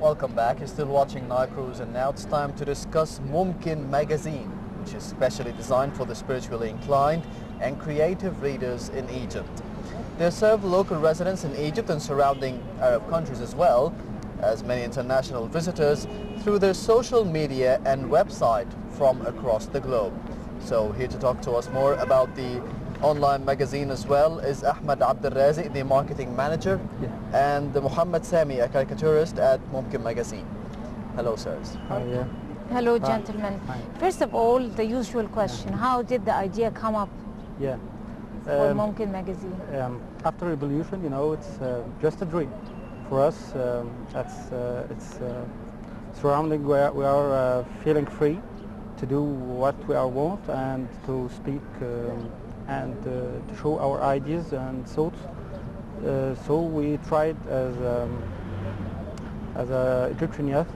Welcome back. You're still watching Nile Cruise, and now it's time to discuss Mumkin magazine, which is specially designed for the spiritually inclined and creative readers in Egypt. They serve local residents in Egypt and surrounding Arab countries as well as many international visitors through their social media and website from across the globe. So here to talk to us more about the online magazine as well is Ahmed Abdelrazik, the marketing manager, and Mohamed Samy, a caricaturist at Mumkin magazine. Hello, sirs. Hi. Hello, gentlemen. Hi. First of all, the usual question, how did the idea come up for Mumkin magazine? After revolution, you know, it's just a dream. For us, it's surrounding where we are feeling free to do what we want and to speak and to show our ideas and thoughts. So we tried as a Egyptian youth,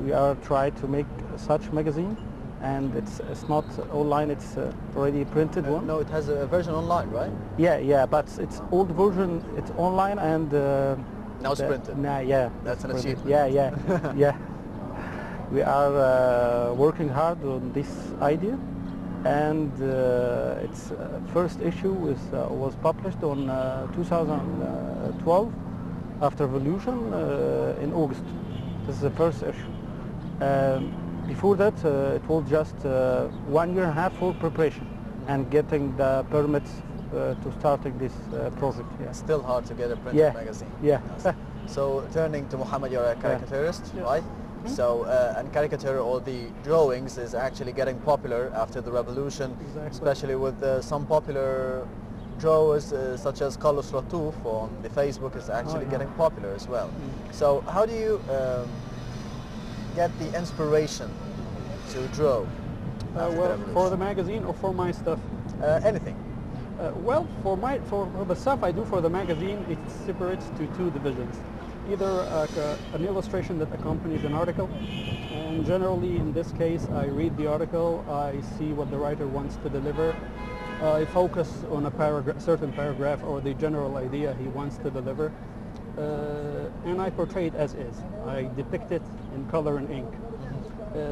we are trying to make such magazine, and it's not online, it's already printed one. No, it has a version online, right? Yeah, but it's old version, it's online and now it's printed. Yeah. That's an achievement. Yeah. We are working hard on this idea, and its first issue was published on 2012 after revolution in August. This is the first issue. Before that, it was just 1 year and a half for preparation and getting the permits to starting this project. Yeah. Still hard to get a printed magazine. Yeah. Yes. So turning to Mohammed, you're a caricaturist, right? So, and caricature or the drawings is actually getting popular after the revolution, especially with some popular drawers such as Carlos Ratouf on the Facebook is actually getting popular as well. So how do you get the inspiration to draw? Well, for the magazine or for my stuff? Anything. Well, for the stuff I do for the magazine, it separates to two divisions. Either an illustration that accompanies an article, and generally in this case I read the article, I see what the writer wants to deliver, I focus on a certain paragraph or the general idea he wants to deliver, and I portray it as is. I depict it in color and ink.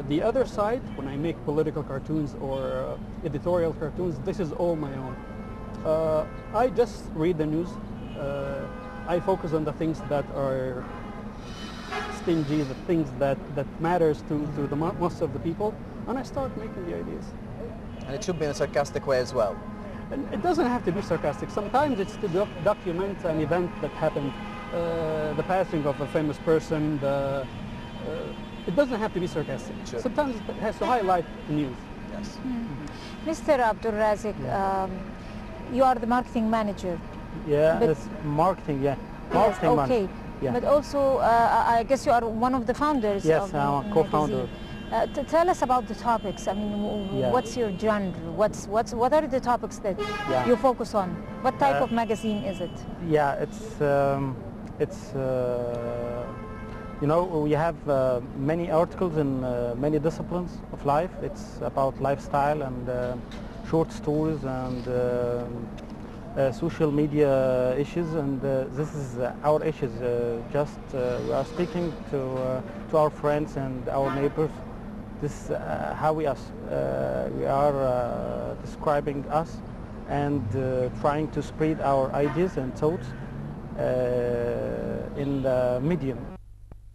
The other side, when I make political cartoons or editorial cartoons, this is all my own. I just read the news. I focus on the things that are stingy, the things that matters to the most of the people, and I start making the ideas. And it should be in a sarcastic way as well. And it doesn't have to be sarcastic. Sometimes it's to document an event that happened, the passing of a famous person. It doesn't have to be sarcastic. Sure. Sometimes it has to highlight the news. Yes. Mr. Abdelrazik, you are the marketing manager. Yeah, it's marketing, marketing. Okay, but also I guess you are one of the founders. Yes, of I'm a co-founder. Tell us about the topics. I mean, what's your genre? What are the topics that you focus on? What type of magazine is it? Yeah, it's you know, we have many articles in many disciplines of life. It's about lifestyle and short stories and social media issues, and this is our issues. We are speaking to our friends and our neighbors. This is how we are describing us and trying to spread our ideas and thoughts in the medium.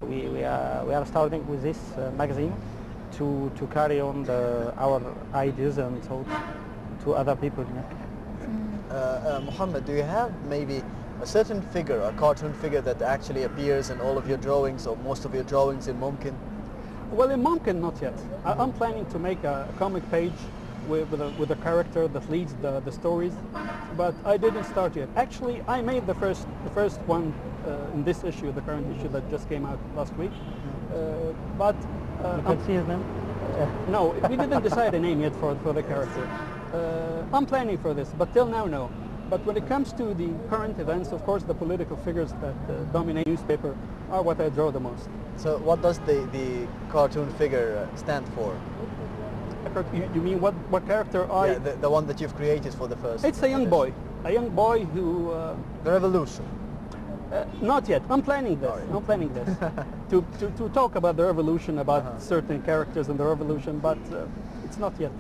We are starting with this magazine to carry on our ideas and thoughts to other people. Mohammed, do you have maybe a certain figure, a cartoon figure that actually appears in all of your drawings or most of your drawings in Mumkin? Well, in Mumkin, not yet. I'm planning to make a comic page with a character that leads the stories, but I didn't start yet. Actually, I made the first one in this issue, the current issue that just came out last week. But you can see his name? No, we didn't decide a name yet for the character. I'm planning for this, but till now, no. But when it comes to the current events, of course, the political figures that dominate newspaper are what I draw the most. So what does the cartoon figure stand for? You mean what character I... Yeah, the one that you've created for the first... It's a young boy who... the revolution. Not yet. I'm planning this. I'm planning this to talk about the revolution, about certain characters in the revolution, but it's not yet.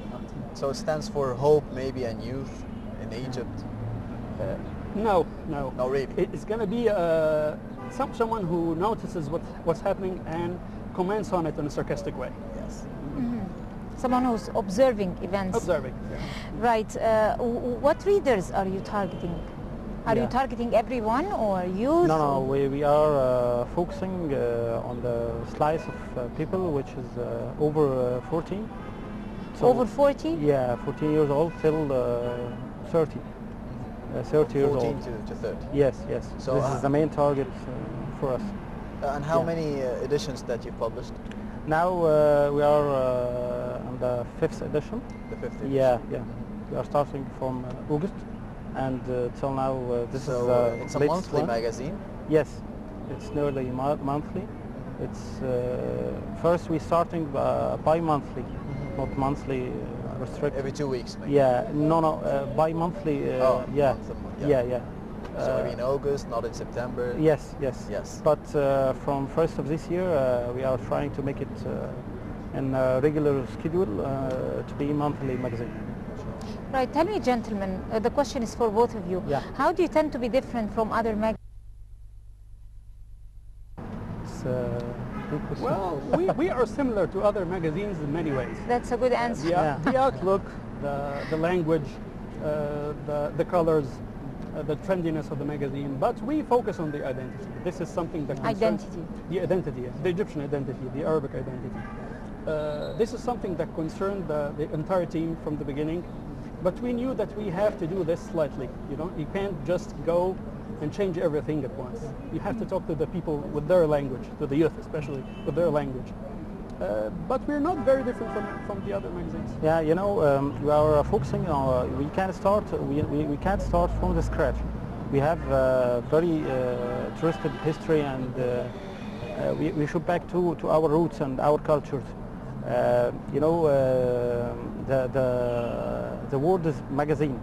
So it stands for hope, maybe, and youth in Egypt. No. No, really. It's going to be someone who notices what's happening and comments on it in a sarcastic way. Yes. Someone who's observing events. Observing. Yeah. Right. What readers are you targeting? Are you targeting everyone or youth? No, we are focusing on the slice of people which is over 14. So over 40? Yeah, 14 years old till 30. 30 years old. 14 to 30. Yes. So this is the main target for us. And how many editions that you've published? Now we are on the 5th edition. The 5th edition? Yeah. We are starting from August, and till now this is it's a monthly magazine? Yes, it's nearly monthly. It's first we're starting bi-monthly, not monthly restricted. Every 2 weeks, maybe? Yeah, no, bi-monthly. Yeah. So maybe in August, not in September? Yes. But from 1st of this year, we are trying to make it in a regular schedule to be monthly magazine. Right, tell me, gentlemen, the question is for both of you. Yeah. How do you tend to be different from other magazines? Well, we are similar to other magazines in many ways. That's a good answer. The outlook, the language, the colors, the trendiness of the magazine, but we focus on the identity. This is something that concerns the identity, the Egyptian identity, the Arabic identity. This is something that concerned the entire team from the beginning, but we knew that we have to do this slightly. You can't just go and change everything at once. You have to talk to the people with their language, to the youth especially, with their language. But we're not very different from the other magazines. Yeah, we are focusing on, we can't start from the scratch. We have very trusted history, and we should back to our roots and our cultures. The word is magazine.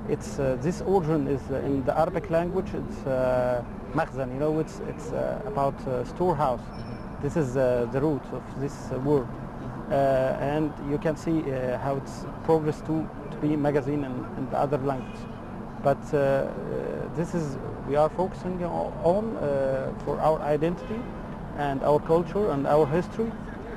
It's this origin is in the Arabic language. It's makhzan. It's about storehouse. This is the root of this word, and you can see how it's progressed to be magazine in the other language. But this is we are focusing on for our identity and our culture and our history.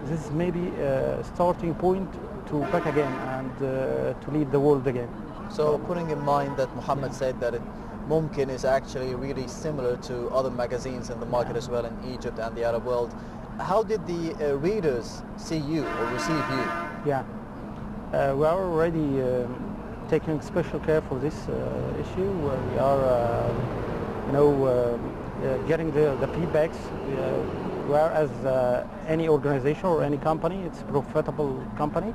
This is maybe a starting point to back again and to lead the world again. So putting in mind that Mohamed said that Mumkin is actually really similar to other magazines in the market as well in Egypt and the Arab world, how did the readers see you or receive you? Yeah, we are already taking special care for this issue. We are, getting the feedbacks. Whereas any organization or any company, it's a profitable company.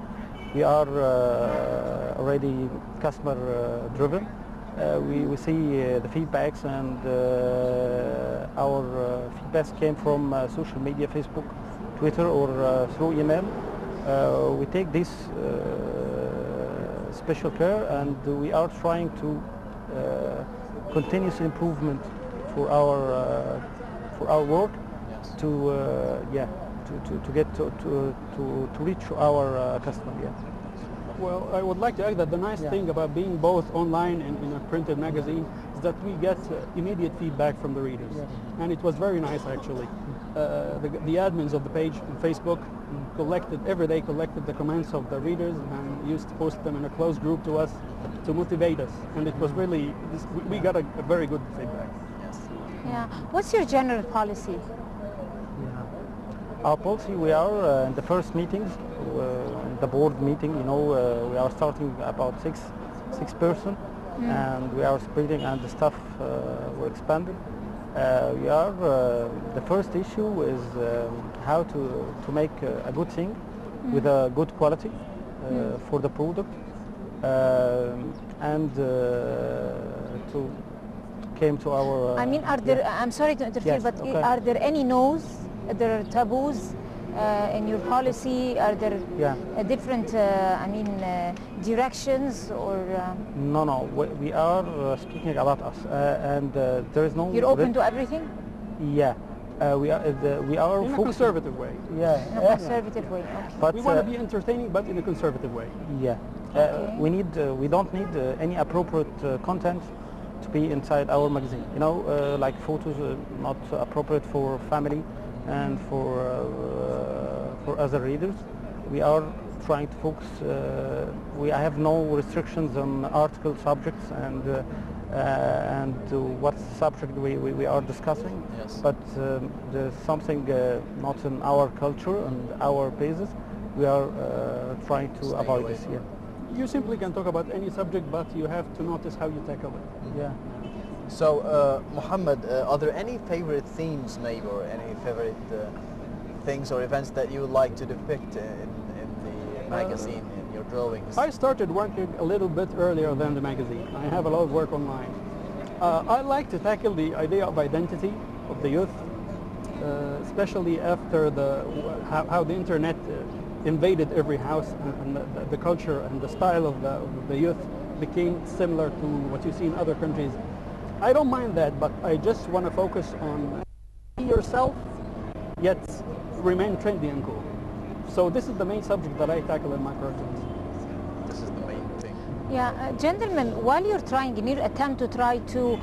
We are already customer driven. We see the feedbacks, and our feedbacks came from social media, Facebook, Twitter, or through email. We take this special care, and we are trying to continuous improvement for our work. Yes. To get to reach our customer. Yeah. Well, I would like to add that the nice thing about being both online and in a printed magazine is that we get immediate feedback from the readers, and it was very nice actually. The admins of the page on Facebook every day collected the comments of the readers and used to post them in a closed group to us to motivate us, and it was really we got a very good feedback. Yes. Yeah. What's your general policy? Our policy, we are in the first meetings, the board meeting, we are starting about six person, and we are spreading, and the staff we're expanding. The first issue is how to make a good thing with a good quality for the product, and to came to our... I mean, are there, I'm sorry to interfere, yes, but okay. Are there any no's? There are taboos in your policy? Are there different, directions or? No. We are speaking about us, and there is no. You're open to everything? Yeah. We are in a conservative way. Yeah. In a conservative way. Okay. But we want to be entertaining, but in a conservative way. Yeah. Okay. We don't need any appropriate content to be inside our magazine. You know, like photos not appropriate for family and for other readers. We are trying to focus. We have no restrictions on article subjects and what subject we are discussing. Yes. But there's something not in our culture and our basis. We are trying to avoid this. Yeah. You simply can talk about any subject, but you have to notice how you tackle it. Yeah. So, Mohamed, are there any favorite themes, maybe, or any favorite things or events that you would like to depict in the magazine, in your drawings? I started working a little bit earlier than the magazine. I have a lot of work online. I like to tackle the idea of identity of the youth, especially after how the internet invaded every house, and the culture and the style of the youth became similar to what you see in other countries. I don't mind that, but I just want to focus on be yourself, yet remain trendy and cool. So this is the main subject that I tackle in my projects. This is the main thing. Yeah, gentlemen, while you're trying, in your attempt to try to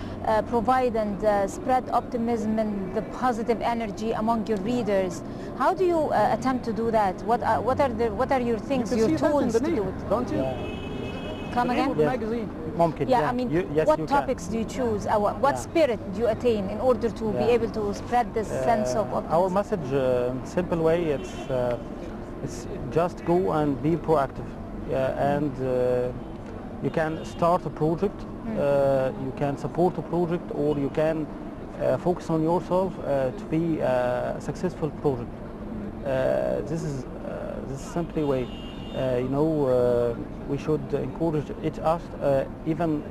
provide and spread optimism and the positive energy among your readers, how do you attempt to do that? What are your things, you your tools that in the to name, do it? don't you? Come the name again? of the magazine. ممكن. Yeah, I mean, yes, what you topics do you choose? What spirit do you attain in order to be able to spread this sense of optimism? Our message, simple way, it's just go and be proactive. And you can start a project, you can support a project, or you can focus on yourself to be a successful project. This is simply way. We should encourage each us, even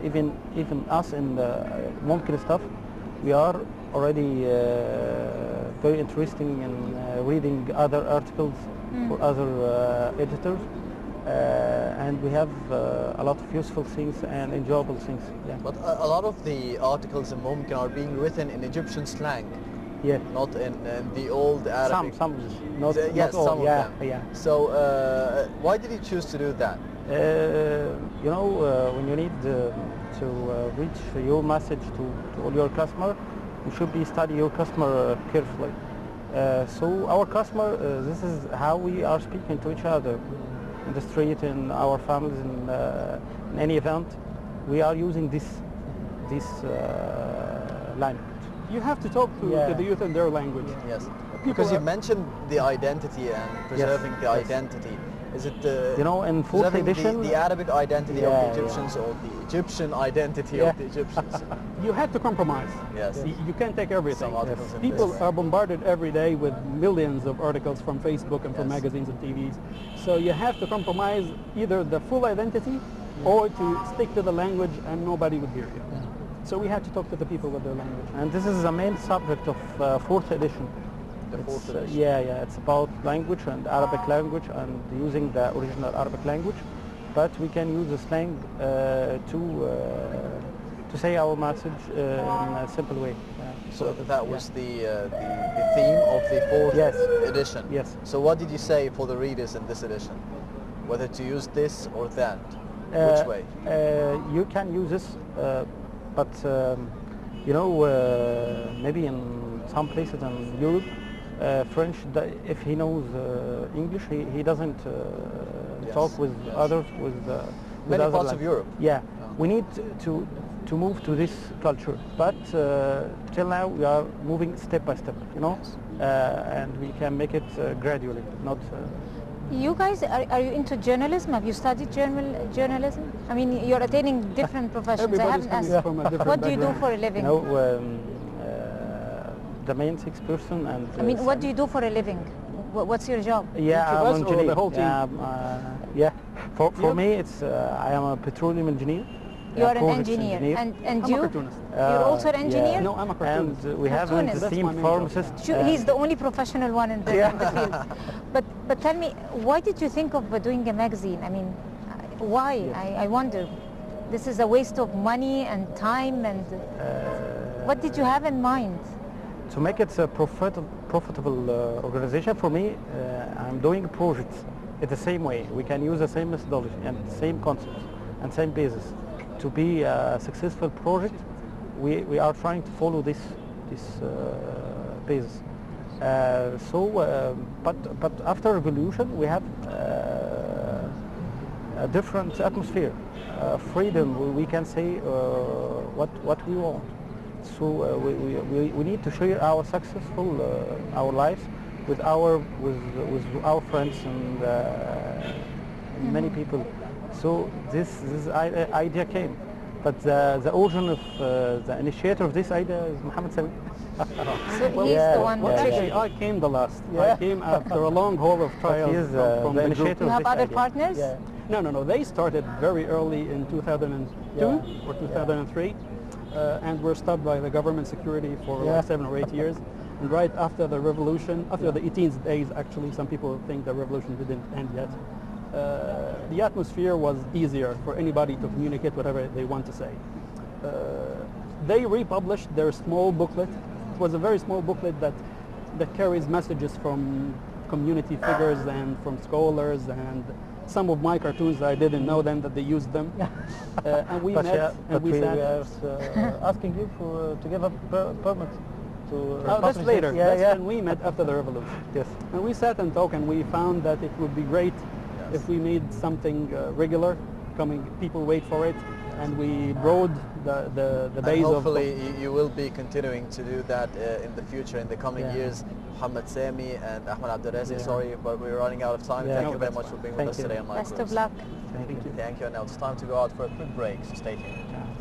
us in ممكن stuff. We are already very interesting in reading other articles for other editors, and we have a lot of useful things and enjoyable things. Yeah. But a lot of the articles in ممكن are being written in Egyptian slang. Yeah. Not in the old Arabic. Some, not yes, all. some of Yeah, them. yeah. So why did you choose to do that? When you need to reach your message to all your customer, you should study your customer carefully. So our customer, this is how we are speaking to each other in the street, in our families, in any event. We are using this language. You have to talk to the youth in their language. Yes, because you mentioned the identity and preserving the identity. Is it in fourth edition, the Arabic identity of the Egyptians or the Egyptian identity of the Egyptians? You had to compromise. Yes. You can't take everything. People Yes. are bombarded every day with millions of articles from Facebook and from magazines and TVs. So you have to compromise either the full identity or to stick to the language and nobody would hear you. So we had to talk to the people with their language. And this is the main subject of fourth edition. The fourth edition. It's about language and Arabic language and using the original Arabic language, but we can use the slang to say our message in a simple way. So that was the theme of the fourth edition. Yes. So what did you say for the readers in this edition? Whether to use this or that? Which way? You can use this, but maybe in some places in Europe, French, if he knows English, he doesn't talk with others, with many other parts of Europe. Yeah, we need to move to this culture, but till now we are moving step by step, and we can make it gradually, not. You guys, are you into journalism? Have you studied journalism? I mean, you're attaining different professions. Everybody's I haven't asked. from a different What do you do background. for a living? The main 6 person and. I mean, what do you do for a living? What's your job? Yeah, Each of I'm us or engineer. the whole team? For me, it's I am a petroleum engineer. You are an project engineer. And I'm you? a cartoonist. You're also an engineer? No, I'm a cartoonist. And we have Cartoonist. the That's theme my main pharmacist. He's the only professional one in the field. But tell me, why did you think of doing a magazine? I mean, why? Yes. I wonder. This is a waste of money and time, and what did you have in mind? To make it a profitable organization for me, I'm doing projects in the same way. We can use the same methodology and same concepts and same basis. To be a successful project, we are trying to follow this basis. But after revolution, we have a different atmosphere, freedom. We can say what we want. So we need to share our successful our lives with our friends and many people. So this idea came, but the origin of the initiator of this idea is Mohamed Samy. So he's the one. Well, actually, I came the last. I came after a long haul of trials He is from the the group. initiator You of have this other idea. partners? Yeah. No. They started very early in 2002 or 2003, and were stopped by the government security for like 7 or 8 years. And right after the revolution, after the 18th days, actually, some people think the revolution didn't end yet. The atmosphere was easier for anybody to communicate whatever they want to say. They republished their small booklet. It was a very small booklet that carries messages from community figures and from scholars, and some of my cartoons, I didn't know them that they used them. And we met and we sat. are asking you to give a permit to Oh, that's publish later. this. That's when we met after the revolution. Yes. And we sat and talked, and we found that it would be great if we made something regular, people wait for it, and we broad the base and of... hopefully you will be continuing to do that in the future, in the coming years. Mohamed Samy and Ahmed Abdelaziz, sorry, but we're running out of time. Thank you very much for being with us today on Nile Best Cruise. of luck. Thank you. Thank you. And now it's time to go out for a quick break, so stay tuned.